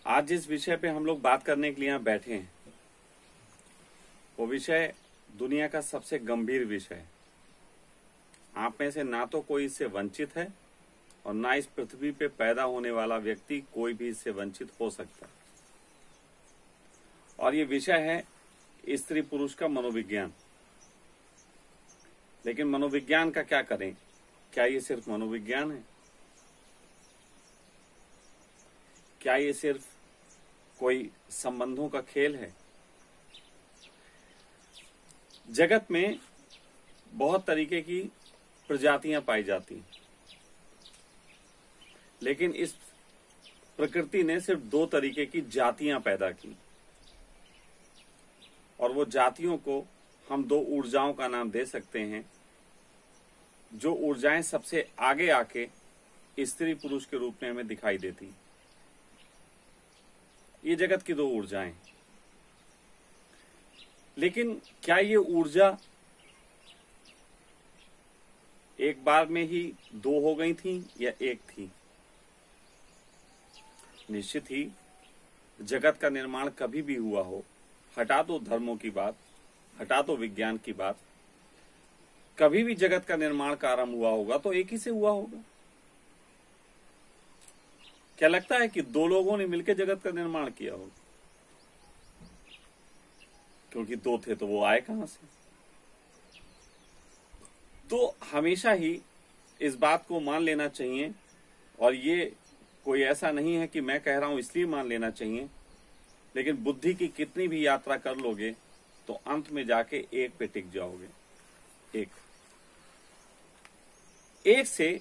आज जिस विषय पे हम लोग बात करने के लिए यहाँ बैठे हैं वो विषय दुनिया का सबसे गंभीर विषय है। आप में से ना तो कोई इससे वंचित है और ना इस पृथ्वी पे पैदा होने वाला व्यक्ति कोई भी इससे वंचित हो सकता है। और ये विषय है स्त्री पुरुष का मनोविज्ञान। लेकिन मनोविज्ञान का क्या करें? क्या ये सिर्फ मनोविज्ञान है? क्या ये सिर्फ कोई संबंधों का खेल है? जगत में बहुत तरीके की प्रजातियां पाई जाती हैं, लेकिन इस प्रकृति ने सिर्फ दो तरीके की जातियां पैदा की और वो जातियों को हम दो ऊर्जाओं का नाम दे सकते हैं, जो ऊर्जाएं सबसे आगे आके स्त्री पुरुष के रूप में हमें दिखाई देती। ये जगत की दो ऊर्जाएं। लेकिन क्या ये ऊर्जा एक बार में ही दो हो गई थी या एक थी? निश्चित ही जगत का निर्माण कभी भी हुआ हो, हटा दो धर्मों की बात, हटा दो विज्ञान की बात, कभी भी जगत का निर्माण का आरंभ हुआ होगा तो एक ही से हुआ होगा। क्या लगता है कि दो लोगों ने मिलकर जगत का निर्माण किया होगा? क्योंकि दो थे तो वो आए कहां से? तो हमेशा ही इस बात को मान लेना चाहिए, और ये कोई ऐसा नहीं है कि मैं कह रहा हूं इसलिए मान लेना चाहिए, लेकिन बुद्धि की कितनी भी यात्रा कर लोगे तो अंत में जाके एक पे टिक जाओगे। एक से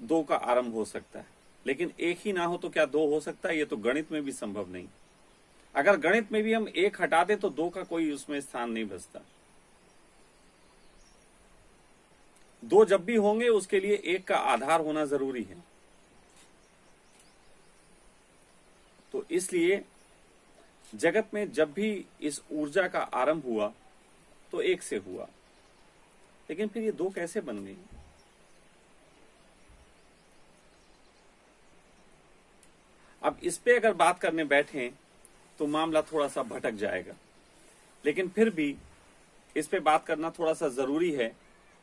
दो का आरंभ हो सकता है, लेकिन एक ही ना हो तो क्या दो हो सकता है? ये तो गणित में भी संभव नहीं। अगर गणित में भी हम एक हटा दें तो दो का कोई उसमें स्थान नहीं बचता। दो जब भी होंगे उसके लिए एक का आधार होना जरूरी है। तो इसलिए जगत में जब भी इस ऊर्जा का आरंभ हुआ तो एक से हुआ, लेकिन फिर ये दो कैसे बन गई? अब इस पे अगर बात करने बैठे तो मामला थोड़ा सा भटक जाएगा, लेकिन फिर भी इस पे बात करना थोड़ा सा जरूरी है,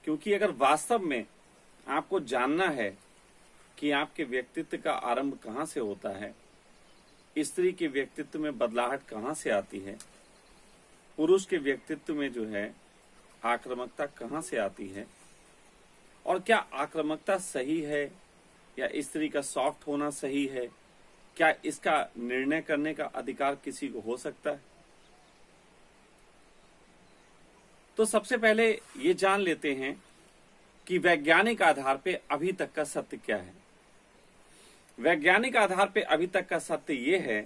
क्योंकि अगर वास्तव में आपको जानना है कि आपके व्यक्तित्व का आरंभ कहां से होता है, स्त्री के व्यक्तित्व में बदलाहट कहां से आती है, पुरुष के व्यक्तित्व में जो है आक्रामकता कहां से आती है, और क्या आक्रामकता सही है या स्त्री का सॉफ्ट होना सही है, क्या इसका निर्णय करने का अधिकार किसी को हो सकता है? तो सबसे पहले ये जान लेते हैं कि वैज्ञानिक आधार पे अभी तक का सत्य क्या है। वैज्ञानिक आधार पे अभी तक का सत्य ये है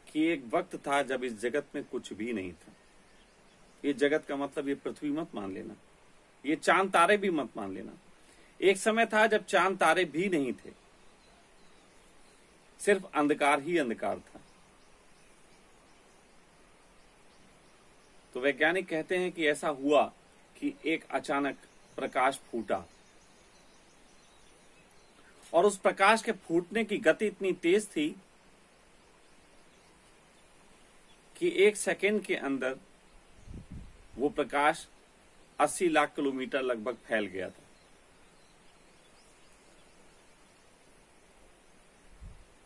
कि एक वक्त था जब इस जगत में कुछ भी नहीं था। ये जगत का मतलब ये पृथ्वी मत मान लेना, ये चांद तारे भी मत मान लेना। एक समय था जब चांद तारे भी नहीं थे, सिर्फ अंधकार ही अंधकार था। तो वैज्ञानिक कहते हैं कि ऐसा हुआ कि एक अचानक प्रकाश फूटा, और उस प्रकाश के फूटने की गति इतनी तेज थी कि एक सेकंड के अंदर वो प्रकाश 80 लाख किलोमीटर लगभग फैल गया था।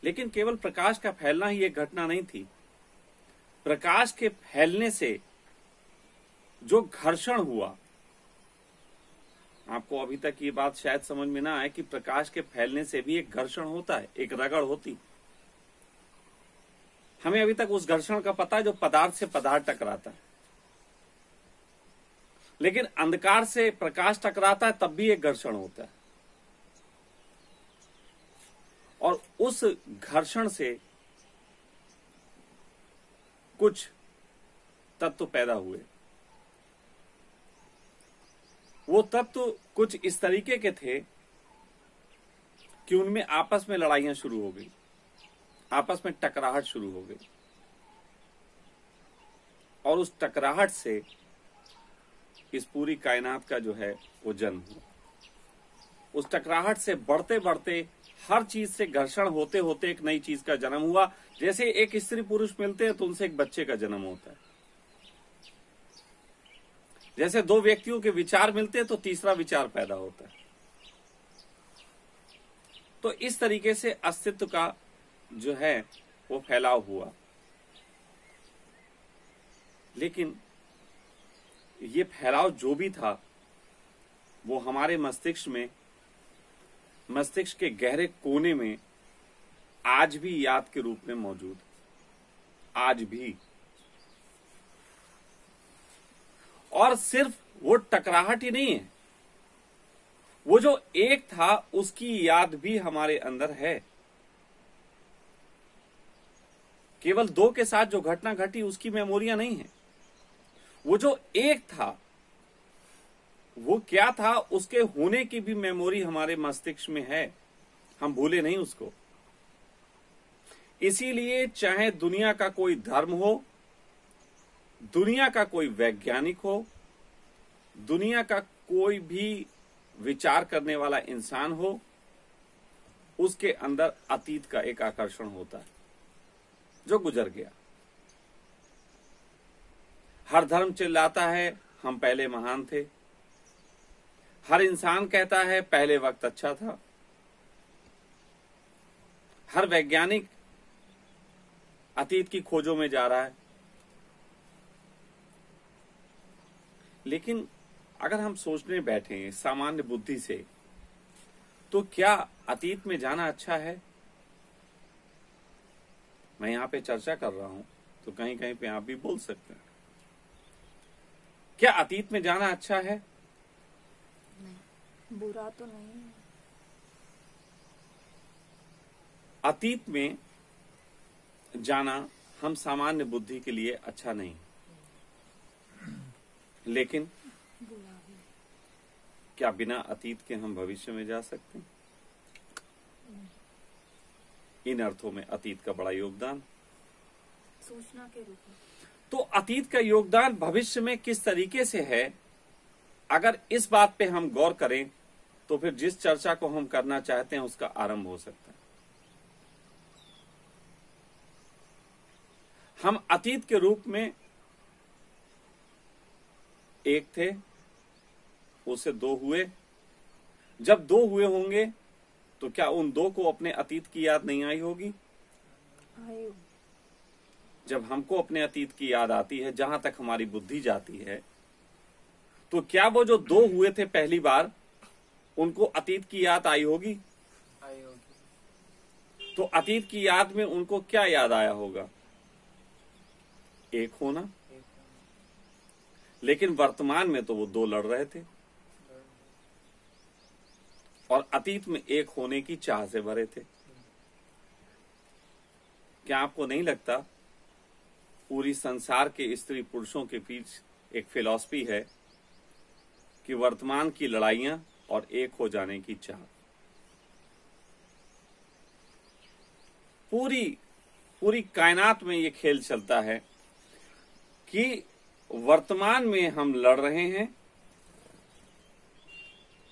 लेकिन केवल प्रकाश का फैलना ही एक घटना नहीं थी। प्रकाश के फैलने से जो घर्षण हुआ, आपको अभी तक ये बात शायद समझ में ना आए कि प्रकाश के फैलने से भी एक घर्षण होता है, एक रगड़ होती। हमें अभी तक उस घर्षण का पता है जो पदार्थ से पदार्थ टकराता है, लेकिन अंधकार से प्रकाश टकराता है तब भी एक घर्षण होता है, और उस घर्षण से कुछ तत्व पैदा हुए। वो तत्व कुछ इस तरीके के थे कि उनमें आपस में लड़ाइयां शुरू हो गई, आपस में टकराहट शुरू हो गई, और उस टकराहट से इस पूरी कायनात का जो है वो जन्म हुआ। उस टकराहट से बढ़ते बढ़ते हर चीज से घर्षण होते होते एक नई चीज का जन्म हुआ। जैसे एक स्त्री पुरुष मिलते हैं तो उनसे एक बच्चे का जन्म होता है। जैसे दो व्यक्तियों के विचार मिलते हैं तो तीसरा विचार पैदा होता है। तो इस तरीके से अस्तित्व का जो है वो फैलाव हुआ। लेकिन ये फैलाव जो भी था वो हमारे मस्तिष्क के गहरे कोने में आज भी याद के रूप में मौजूद है, आज भी। और सिर्फ वो टकराहट ही नहीं है, वो जो एक था उसकी याद भी हमारे अंदर है। केवल दो के साथ जो घटना घटी उसकी मेमोरियां नहीं है। वो जो एक था वो क्या था उसके होने की भी मेमोरी हमारे मस्तिष्क में है, हम भूले नहीं उसको। इसीलिए चाहे दुनिया का कोई धर्म हो, दुनिया का कोई वैज्ञानिक हो, दुनिया का कोई भी विचार करने वाला इंसान हो, उसके अंदर अतीत का एक आकर्षण होता है जो गुजर गया। हर धर्म चिल्लाता है हम पहले महान थे, हर इंसान कहता है पहले वक्त अच्छा था, हर वैज्ञानिक अतीत की खोजों में जा रहा है। लेकिन अगर हम सोचने बैठे सामान्य बुद्धि से तो क्या अतीत में जाना अच्छा है? मैं यहां पे चर्चा कर रहा हूं तो कहीं कहीं पे आप भी बोल सकते हैं, क्या अतीत में जाना अच्छा है? नहीं, बुरा तो नहीं। अतीत में जाना हम सामान्य बुद्धि के लिए अच्छा नहीं, लेकिन बुरा भी। क्या बिना अतीत के हम भविष्य में जा सकते हैं? इन अर्थों में अतीत का बड़ा योगदान, सूचना के रूप में। तो अतीत का योगदान भविष्य में किस तरीके से है, अगर इस बात पे हम गौर करें तो फिर जिस चर्चा को हम करना चाहते हैं उसका आरंभ हो सकता है। हम अतीत के रूप में एक थे, उससे दो हुए। जब दो हुए होंगे तो क्या उन दो को अपने अतीत की याद नहीं आई होगी? आयु। जब हमको अपने अतीत की याद आती है, जहां तक हमारी बुद्धि जाती है, तो क्या वो जो दो हुए थे पहली बार उनको अतीत की याद आई होगी? आई होगी। तो अतीत की याद में उनको क्या याद आया होगा? एक होना। लेकिन वर्तमान में तो वो दो लड़ रहे थे और अतीत में एक होने की चाह से भरे थे। क्या आपको नहीं लगता पूरी संसार के स्त्री पुरुषों के बीच एक फिलॉसफी है कि वर्तमान की लड़ाइयां और एक हो जाने की चाह? पूरी कायनात में ये खेल चलता है कि वर्तमान में हम लड़ रहे हैं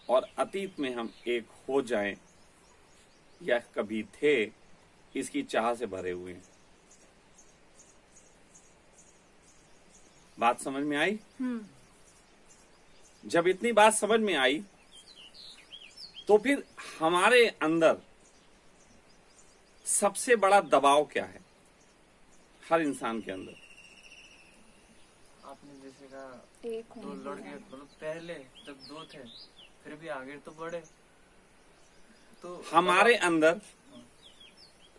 और अतीत में हम एक हो जाएं या कभी थे, इसकी चाह से भरे हुए हैं। बात समझ में आई? जब इतनी बात समझ में आई तो फिर हमारे अंदर सबसे बड़ा दबाव क्या है? हर इंसान के अंदर आपने जैसे कहा एक दो होने लड़के, मतलब पहले जब दो थे फिर भी आगे तो बढ़े, तो हमारे अंदर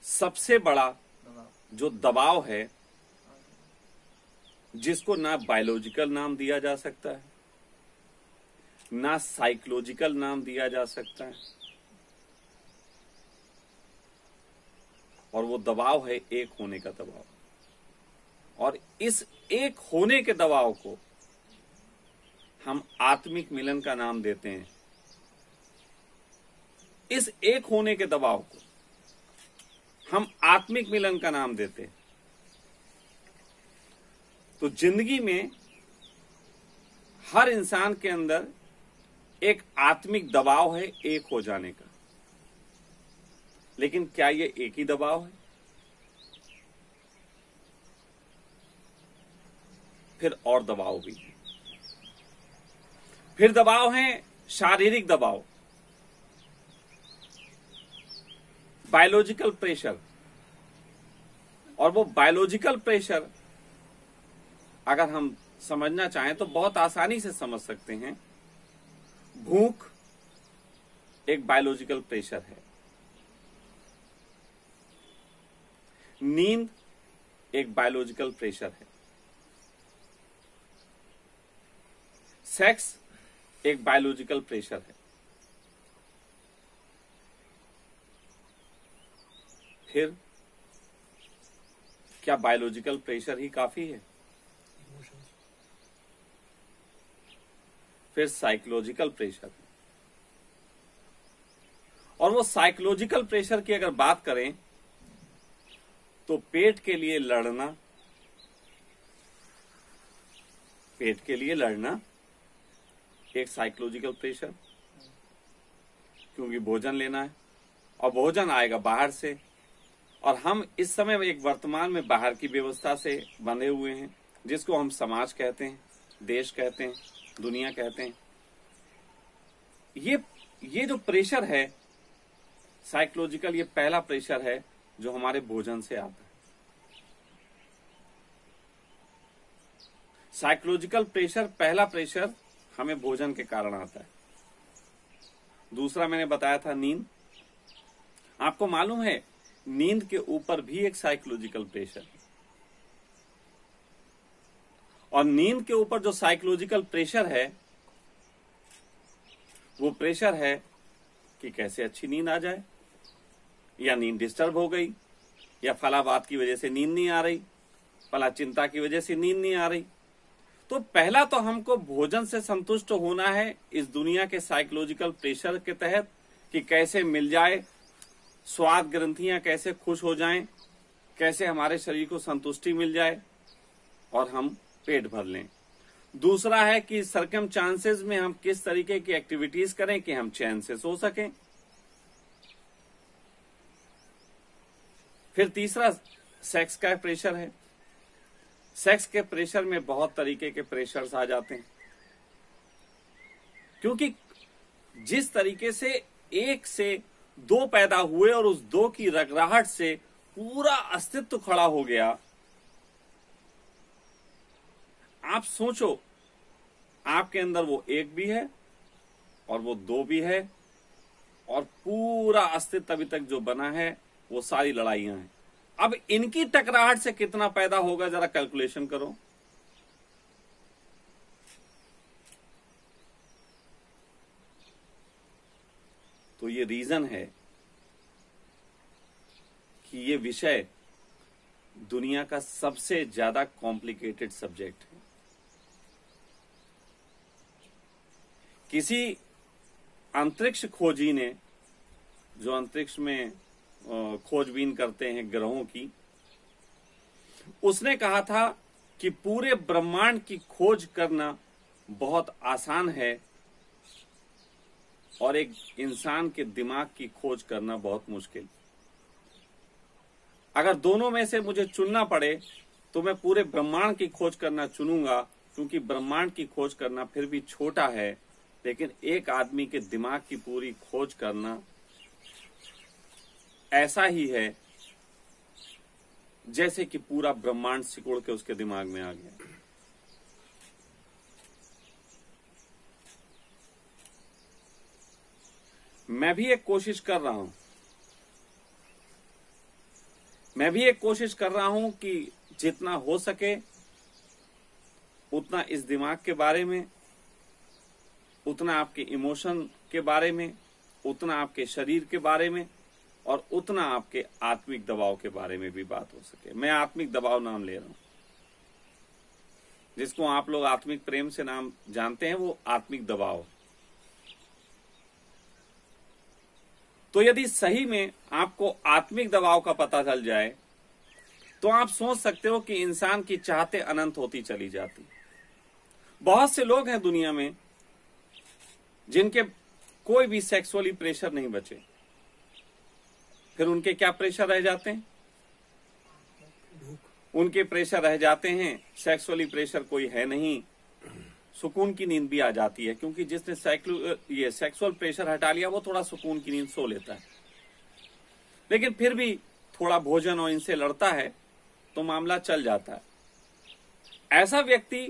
सबसे बड़ा दबाव जो दबाव है, जिसको ना बायोलॉजिकल नाम दिया जा सकता है, ना साइकोलॉजिकल नाम दिया जा सकता है, और वो दबाव है एक होने का दबाव। और इस एक होने के दबाव को हम आत्मिक मिलन का नाम देते हैं। इस एक होने के दबाव को हम आत्मिक मिलन का नाम देते हैं। तो जिंदगी में हर इंसान के अंदर एक आत्मिक दबाव है एक हो जाने का। लेकिन क्या ये एक ही दबाव है? फिर और दबाव भी है। फिर दबाव है शारीरिक दबाव, बायोलॉजिकल प्रेशर। और वो बायोलॉजिकल प्रेशर अगर हम समझना चाहें तो बहुत आसानी से समझ सकते हैं। भूख एक बायोलॉजिकल प्रेशर है, नींद एक बायोलॉजिकल प्रेशर है, सेक्स एक बायोलॉजिकल प्रेशर है। फिर क्या बायोलॉजिकल प्रेशर ही काफी है? फिर साइकोलॉजिकल प्रेशर है। और वो साइकोलॉजिकल प्रेशर की अगर बात करें तो पेट के लिए लड़ना एक साइकोलॉजिकल प्रेशर, क्योंकि भोजन लेना है और भोजन आएगा बाहर से। और हम इस समय एक वर्तमान में बाहर की व्यवस्था से बंधे हुए हैं, जिसको हम समाज कहते हैं, देश कहते हैं, दुनिया कहते हैं। ये जो प्रेशर है साइकोलॉजिकल, ये पहला प्रेशर है जो हमारे भोजन से आता है। साइकोलॉजिकल प्रेशर, पहला प्रेशर हमें भोजन के कारण आता है। दूसरा मैंने बताया था नींद। आपको मालूम है नींद के ऊपर भी एक साइकोलॉजिकल प्रेशर है। और नींद के ऊपर जो साइकोलॉजिकल प्रेशर है वो प्रेशर है कि कैसे अच्छी नींद आ जाए, या नींद डिस्टर्ब हो गई, या फला बात की वजह से नींद नहीं आ रही, फला चिंता की वजह से नींद नहीं आ रही। तो पहला तो हमको भोजन से संतुष्ट होना है इस दुनिया के साइकोलॉजिकल प्रेशर के तहत कि कैसे मिल जाए, स्वाद ग्रंथियां कैसे खुश हो जाएं, कैसे हमारे शरीर को संतुष्टि मिल जाए और हम पेट भर लें। दूसरा है कि सर्कमस्टांसेस में हम किस तरीके की एक्टिविटीज करें कि हम चैन से सो सकें। फिर तीसरा सेक्स का प्रेशर है। सेक्स के प्रेशर में बहुत तरीके के प्रेशर्स आ जाते हैं, क्योंकि जिस तरीके से एक से दो पैदा हुए और उस दो की रगराहट से पूरा अस्तित्व खड़ा हो गया। आप सोचो, आपके अंदर वो एक भी है और वो दो भी है, और पूरा अस्तित्व अभी तक जो बना है वो सारी लड़ाइयां हैं। अब इनकी टकराहट से कितना पैदा होगा, जरा कैलकुलेशन करो। तो ये रीजन है कि ये विषय दुनिया का सबसे ज्यादा कॉम्प्लिकेटेड सब्जेक्ट है। किसी अंतरिक्ष खोजी ने, जो अंतरिक्ष में खोजबीन करते हैं ग्रहों की, उसने कहा था कि पूरे ब्रह्मांड की खोज करना बहुत आसान है और एक इंसान के दिमाग की खोज करना बहुत मुश्किल। अगर दोनों में से मुझे चुनना पड़े तो मैं पूरे ब्रह्मांड की खोज करना चुनूंगा, क्योंकि ब्रह्मांड की खोज करना फिर भी छोटा है, लेकिन एक आदमी के दिमाग की पूरी खोज करना ऐसा ही है जैसे कि पूरा ब्रह्मांड सिकुड़ के उसके दिमाग में आ गया। मैं भी एक कोशिश कर रहा हूं कि जितना हो सके उतना इस दिमाग के बारे में, उतना आपके इमोशन के बारे में, उतना आपके शरीर के बारे में, और उतना आपके आत्मिक दबाव के बारे में भी बात हो सके। मैं आत्मिक दबाव नाम ले रहा हूं, जिसको आप लोग आत्मिक प्रेम से नाम जानते हैं, वो आत्मिक दबाव। तो यदि सही में आपको आत्मिक दबाव का पता चल जाए तो आप सोच सकते हो कि इंसान की चाहते अनंत होती चली जाती। बहुत से लोग हैं दुनिया में जिनके कोई भी सेक्सुअली प्रेशर नहीं बचे, फिर उनके क्या प्रेशर रह जाते हैं? उनके प्रेशर रह जाते हैं, सेक्सुअली प्रेशर कोई है नहीं, सुकून की नींद भी आ जाती है, क्योंकि जिसने ये सेक्सुअल प्रेशर हटा लिया वो थोड़ा सुकून की नींद सो लेता है। लेकिन फिर भी थोड़ा भोजन और इनसे लड़ता है तो मामला चल जाता है। ऐसा व्यक्ति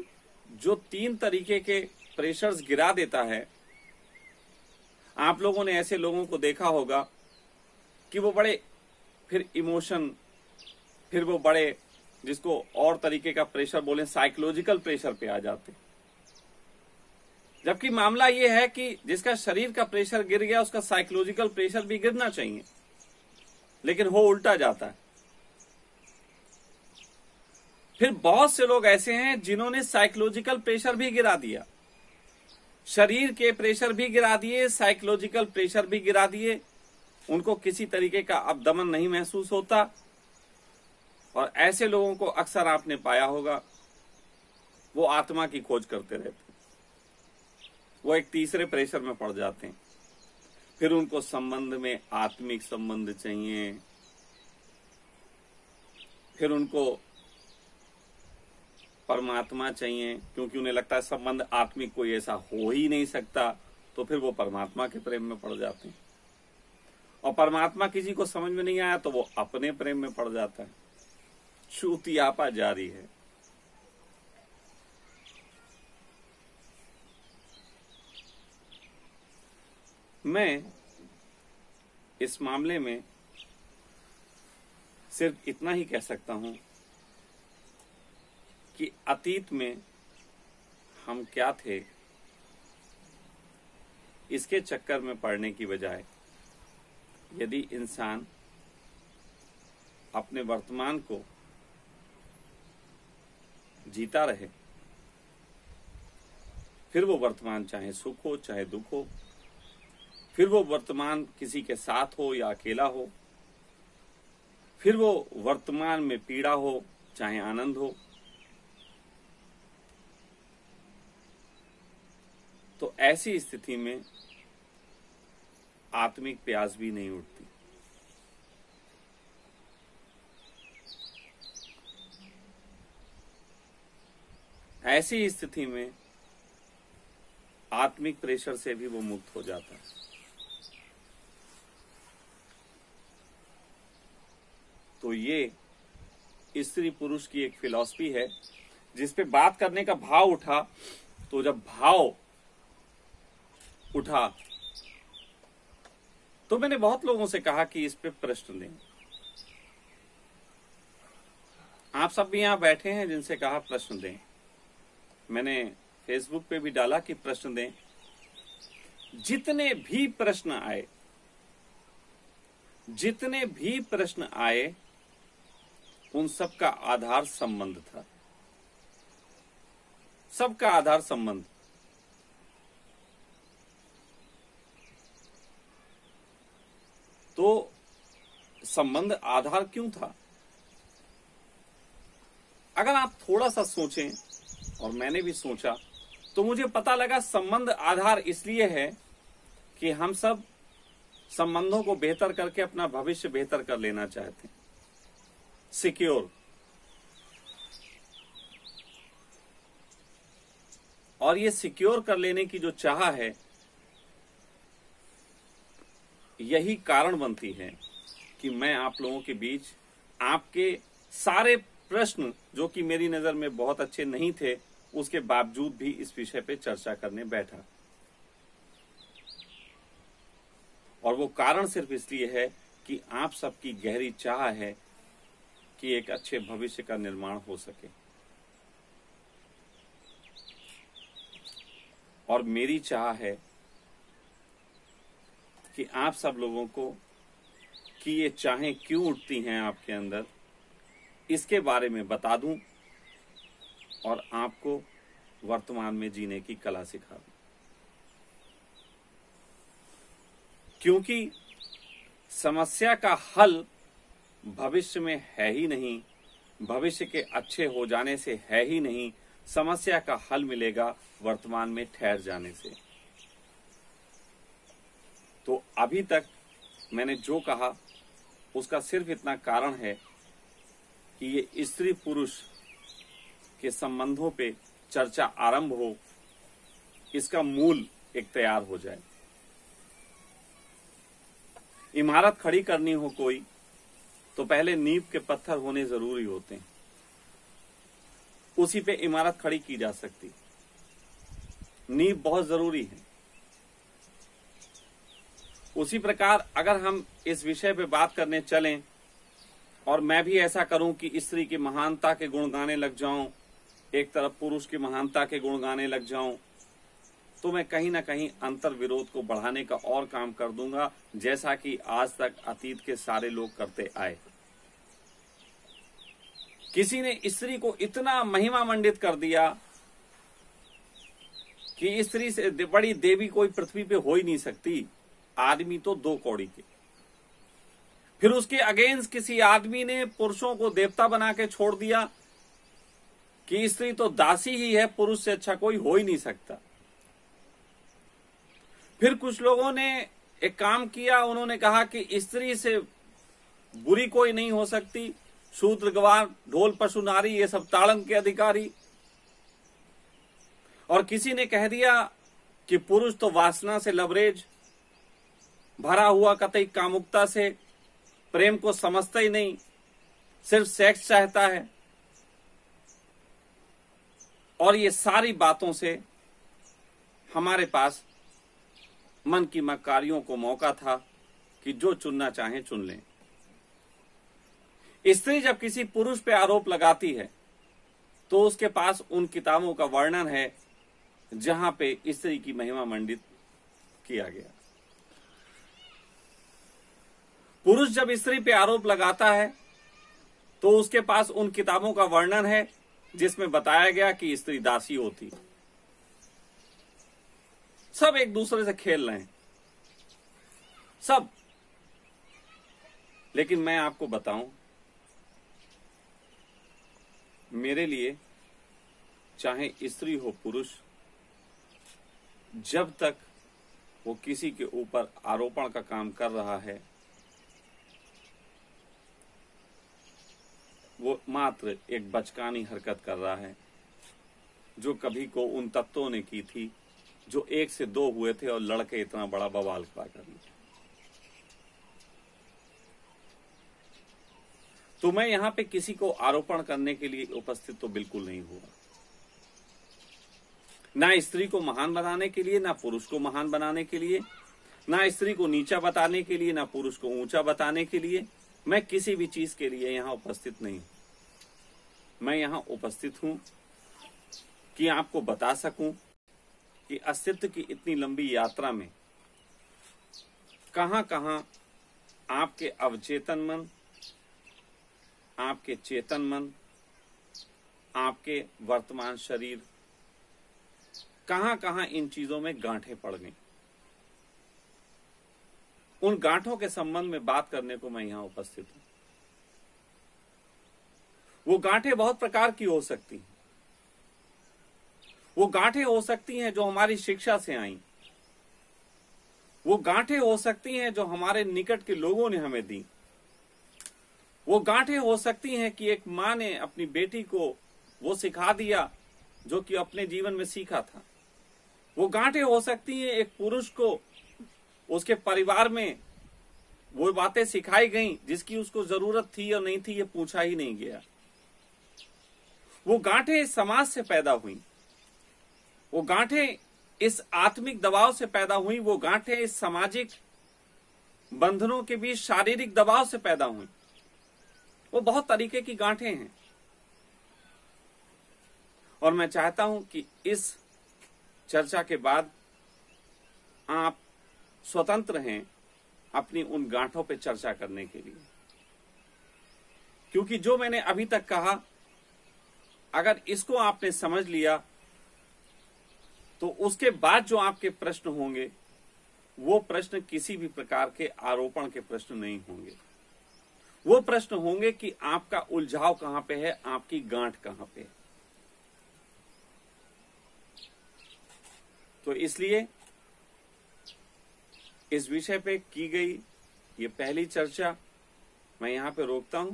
जो 3 तरीके के प्रेशर्स गिरा देता है, आप लोगों ने ऐसे लोगों को देखा होगा कि वो बड़े फिर इमोशन, फिर वो बड़े जिसको और तरीके का प्रेशर बोले साइकोलॉजिकल प्रेशर पे आ जाते। जबकि मामला ये है कि जिसका शरीर का प्रेशर गिर गया उसका साइकोलॉजिकल प्रेशर भी गिरना चाहिए, लेकिन हो उल्टा जाता है। फिर बहुत से लोग ऐसे हैं जिन्होंने साइकोलॉजिकल प्रेशर भी गिरा दिया, शरीर के प्रेशर भी गिरा दिए, साइकोलॉजिकल प्रेशर भी गिरा दिए, उनको किसी तरीके का अब दमन नहीं महसूस होता। और ऐसे लोगों को अक्सर आपने पाया होगा वो आत्मा की खोज करते रहते हैं, वो एक तीसरे प्रेशर में पड़ जाते हैं। फिर उनको संबंध में आत्मिक संबंध चाहिए, फिर उनको परमात्मा चाहिए, क्योंकि उन्हें लगता है संबंध आत्मिक कोई ऐसा हो ही नहीं सकता, तो फिर वो परमात्मा के प्रेम में पड़ जाते हैं। और परमात्मा किसी को समझ में नहीं आया तो वो अपने प्रेम में पड़ जाता है। चूतियापा जारी है। मैं इस मामले में सिर्फ इतना ही कह सकता हूं कि अतीत में हम क्या थे, इसके चक्कर में पड़ने की बजाय यदि इंसान अपने वर्तमान को जीता रहे, फिर वो वर्तमान चाहे सुख हो चाहे दुख हो, फिर वो वर्तमान किसी के साथ हो या अकेला हो, फिर वो वर्तमान में पीड़ा हो चाहे आनंद हो, तो ऐसी स्थिति में आत्मिक प्यास भी नहीं उठती। ऐसी स्थिति में आत्मिक प्रेशर से भी वो मुक्त हो जाता है। तो ये स्त्री पुरुष की एक फिलॉसफी है जिस पे बात करने का भाव उठा। तो जब भाव उठा तो मैंने बहुत लोगों से कहा कि इस पे प्रश्न दें। आप सब भी यहां बैठे हैं जिनसे कहा प्रश्न दें। मैंने फेसबुक पे भी डाला कि प्रश्न दें। जितने भी प्रश्न आए उन सब का आधार संबंध था। सबका आधार संबंध। तो संबंध आधार क्यों था? अगर आप थोड़ा सा सोचें, और मैंने भी सोचा, तो मुझे पता लगा संबंध आधार इसलिए है कि हम सब संबंधों को बेहतर करके अपना भविष्य बेहतर कर लेना चाहते हैं, सिक्योर। और ये सिक्योर कर लेने की जो चाह है, यही कारण बनती है कि मैं आप लोगों के बीच आपके सारे प्रश्न जो कि मेरी नजर में बहुत अच्छे नहीं थे, उसके बावजूद भी इस विषय पे चर्चा करने बैठा। और वो कारण सिर्फ इसलिए है कि आप सबकी गहरी चाह है कि एक अच्छे भविष्य का निर्माण हो सके। और मेरी चाह है कि आप सब लोगों को कि ये चाहें क्यों उठती हैं आपके अंदर, इसके बारे में बता दूं और आपको वर्तमान में जीने की कला सिखा दूं। क्योंकि समस्या का हल भविष्य में है ही नहीं, भविष्य के अच्छे हो जाने से है ही नहीं। समस्या का हल मिलेगा वर्तमान में ठहर जाने से। तो अभी तक मैंने जो कहा उसका सिर्फ इतना कारण है कि ये स्त्री पुरुष के संबंधों पे चर्चा आरंभ हो, इसका मूल एक तैयार हो जाए। इमारत खड़ी करनी हो कोई, तो पहले नींव के पत्थर होने जरूरी होते हैं, उसी पे इमारत खड़ी की जा सकती। नींव बहुत जरूरी है। उसी प्रकार अगर हम इस विषय पे बात करने चलें और मैं भी ऐसा करूं कि स्त्री की महानता के गुण गाने लग जाऊं, एक तरफ पुरुष की महानता के गुण गाने लग जाऊं, तो मैं कहीं ना कहीं अंतर विरोध को बढ़ाने का और काम कर दूंगा, जैसा कि आज तक अतीत के सारे लोग करते आए। किसी ने स्त्री को इतना महिमा मंडित कर दिया कि स्त्री से बड़ी देवी कोई पृथ्वी पे हो ही नहीं सकती, आदमी तो दो कौड़ी के। फिर उसके अगेंस्ट किसी आदमी ने पुरुषों को देवता बना के छोड़ दिया कि स्त्री तो दासी ही है, पुरुष से अच्छा कोई हो ही नहीं सकता। फिर कुछ लोगों ने एक काम किया, उन्होंने कहा कि स्त्री से बुरी कोई नहीं हो सकती, शूद्र गवार ढोल पशु नारी ये सब ताड़न के अधिकारी। और किसी ने कह दिया कि पुरुष तो वासना से लबरेज भरा हुआ, कतई कामुकता से, प्रेम को समझता ही नहीं, सिर्फ सेक्स चाहता है। और ये सारी बातों से हमारे पास मन की मक्कारियों को मौका था कि जो चुनना चाहें चुन लें। स्त्री जब किसी पुरुष पे आरोप लगाती है तो उसके पास उन किताबों का वर्णन है जहां पे स्त्री की महिमा मंडित किया गया। पुरुष जब स्त्री पे आरोप लगाता है तो उसके पास उन किताबों का वर्णन है जिसमें बताया गया कि स्त्री दासी होती। सब एक दूसरे से खेल रहे हैं, सब। लेकिन मैं आपको बताऊं, मेरे लिए चाहे स्त्री हो पुरुष, जब तक वो किसी के ऊपर आरोपण का काम कर रहा है, वो मात्र एक बचकानी हरकत कर रहा है जो कभी को उन तत्वों ने की थी जो 1 से 2 हुए थे और लड़के इतना बड़ा बवाल खड़ा कर लिया। तो मैं यहां पे किसी को आरोपण करने के लिए उपस्थित तो बिल्कुल नहीं हुआ, ना स्त्री को महान बनाने के लिए, ना पुरुष को महान बनाने के लिए, ना स्त्री को नीचा बताने के लिए, ना पुरुष को ऊंचा बताने के लिए। मैं किसी भी चीज के लिए यहां उपस्थित नहीं। मैं यहां उपस्थित हूं कि आपको बता सकूं कि अस्तित्व की इतनी लंबी यात्रा में कहां कहां आपके अवचेतन मन, आपके चेतन मन, आपके वर्तमान शरीर, कहां कहां इन चीजों में गांठें पड़ गई। उन गांठों के संबंध में बात करने को मैं यहां उपस्थित हूं। वो गांठें बहुत प्रकार की हो सकती हैं। वो गांठें हो सकती हैं जो हमारी शिक्षा से आई, वो गांठें हो सकती हैं जो हमारे निकट के लोगों ने हमें दी, वो गांठें हो सकती हैं कि एक मां ने अपनी बेटी को वो सिखा दिया जो कि अपने जीवन में सीखा था। वो गांठें हो सकती हैं एक पुरुष को उसके परिवार में वो बातें सिखाई गई जिसकी उसको जरूरत थी और नहीं थी, ये पूछा ही नहीं गया। वो गांठें समाज से पैदा हुई, वो गांठें इस आत्मिक दबाव से पैदा हुई, वो गांठें इस सामाजिक बंधनों के बीच शारीरिक दबाव से पैदा हुई। वो बहुत तरीके की गांठें हैं और मैं चाहता हूं कि इस चर्चा के बाद आप स्वतंत्र हैं अपनी उन गांठों पे चर्चा करने के लिए, क्योंकि जो मैंने अभी तक कहा, अगर इसको आपने समझ लिया तो उसके बाद जो आपके प्रश्न होंगे वो प्रश्न किसी भी प्रकार के आरोपण के प्रश्न नहीं होंगे। वो प्रश्न होंगे कि आपका उलझाव कहां पे है, आपकी गांठ कहां पे है। तो इसलिए इस विषय पे की गई ये पहली चर्चा मैं यहाँ पे रोकता हूं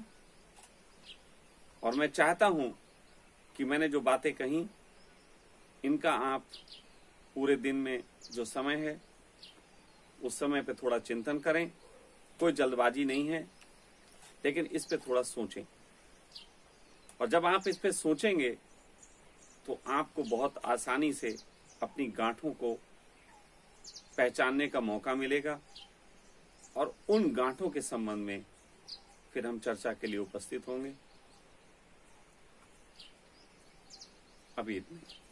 और मैं चाहता हूं कि मैंने जो बातें कही इनका आप पूरे दिन में जो समय है उस समय पे थोड़ा चिंतन करें। कोई जल्दबाजी नहीं है, लेकिन इस पे थोड़ा सोचें। और जब आप इस पे सोचेंगे तो आपको बहुत आसानी से अपनी गांठों को पहचानने का मौका मिलेगा और उन गांठों के संबंध में फिर हम चर्चा के लिए उपस्थित होंगे। अभी इतना ही।